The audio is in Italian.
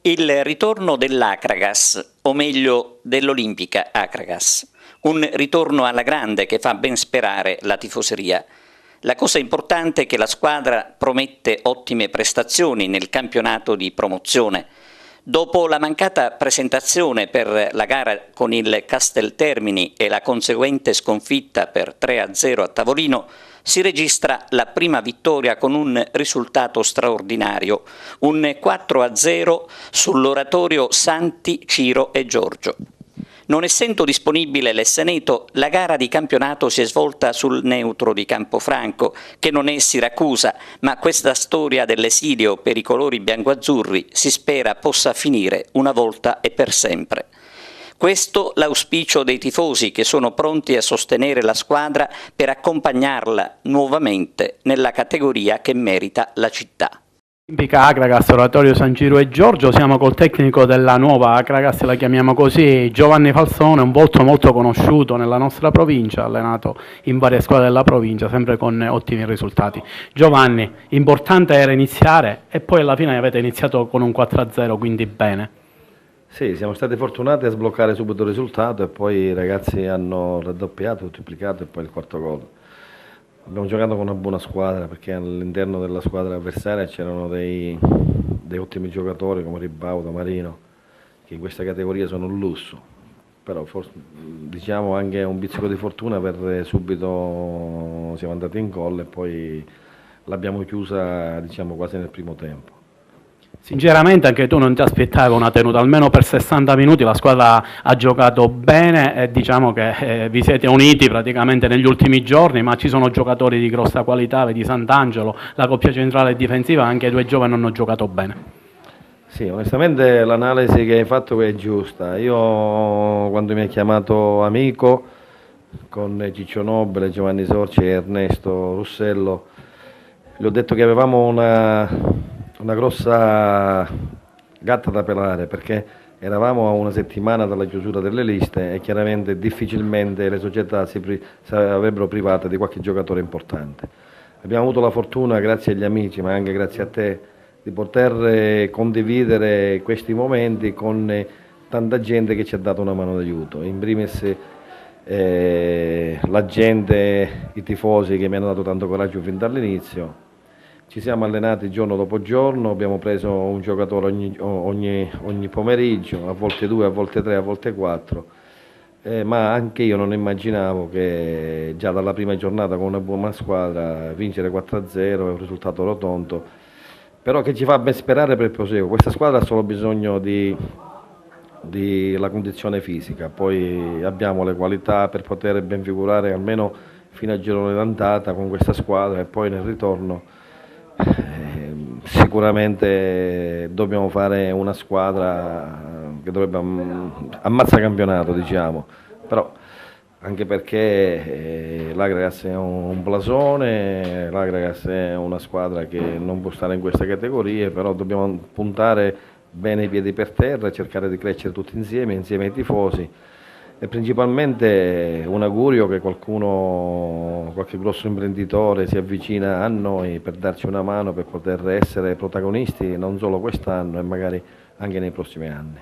Il ritorno dell'Akragas, o meglio dell'Olimpica Akragas. Un ritorno alla grande che fa ben sperare la tifoseria. La cosa importante è che la squadra promette ottime prestazioni nel campionato di promozione. Dopo la mancata presentazione per la gara con il Casteltermini e la conseguente sconfitta per 3-0 a tavolino, si registra la prima vittoria con un risultato straordinario, un 4-0 sull'oratorio Santi, Ciro e Giorgio. Non essendo disponibile l'Esseneto, la gara di campionato si è svolta sul neutro di Campofranco, che non è Siracusa, ma questa storia dell'esilio per i colori biancoazzurri si spera possa finire una volta e per sempre. Questo l'auspicio dei tifosi che sono pronti a sostenere la squadra per accompagnarla nuovamente nella categoria che merita la città. Olimpica Akragas, Oratorio San Ciro e Giorgio, siamo col tecnico della nuova Akragas, la chiamiamo così, Giovanni Falzone, un volto molto conosciuto nella nostra provincia, allenato in varie squadre della provincia, sempre con ottimi risultati. Giovanni, importante era iniziare e poi alla fine avete iniziato con un 4-0, quindi bene. Sì, siamo stati fortunati a sbloccare subito il risultato e poi i ragazzi hanno raddoppiato, triplicato e poi il quarto gol. Abbiamo giocato con una buona squadra perché all'interno della squadra avversaria c'erano dei ottimi giocatori come Ribaudo, Marino, che in questa categoria sono un lusso, però forse, diciamo anche un pizzico di fortuna per subito siamo andati in gol e poi l'abbiamo chiusa diciamo quasi nel primo tempo. Sinceramente anche tu non ti aspettavi una tenuta, almeno per 60 minuti la squadra ha giocato bene e diciamo che vi siete uniti praticamente negli ultimi giorni, ma ci sono giocatori di grossa qualità, vedi Sant'Angelo, la coppia centrale e difensiva, anche i due giovani hanno giocato bene. Sì, onestamente l'analisi che hai fatto è giusta. Io quando mi ha chiamato amico con Ciccio Nobile, Giovanni Sorci e Ernesto Russello, gli ho detto che avevamo una grossa gatta da pelare perché eravamo a una settimana dalla chiusura delle liste e chiaramente difficilmente le società si avrebbero private di qualche giocatore importante. Abbiamo avuto la fortuna, grazie agli amici ma anche grazie a te, di poter condividere questi momenti con tanta gente che ci ha dato una mano d'aiuto. In primis la gente, i tifosi che mi hanno dato tanto coraggio fin dall'inizio. Ci siamo allenati giorno dopo giorno, abbiamo preso un giocatore ogni pomeriggio, a volte 2, a volte 3, a volte 4, ma anche io non immaginavo che già dalla prima giornata con una buona squadra vincere 4-0 è un risultato rotondo, però che ci fa ben sperare per il proseguo. Questa squadra ha solo bisogno della condizione fisica, poi abbiamo le qualità per poter ben figurare almeno fino al girone d'andata con questa squadra e poi nel ritorno. Sicuramente dobbiamo fare una squadra che dovrebbe ammazza campionato, diciamo, però anche perché l'Akragas è un blasone, l'Akragas è una squadra che non può stare in queste categorie, però dobbiamo puntare bene i piedi per terra e cercare di crescere tutti insieme ai tifosi. E principalmente un augurio che qualche grosso imprenditore si avvicina a noi per darci una mano per poter essere protagonisti non solo quest'anno e magari anche nei prossimi anni.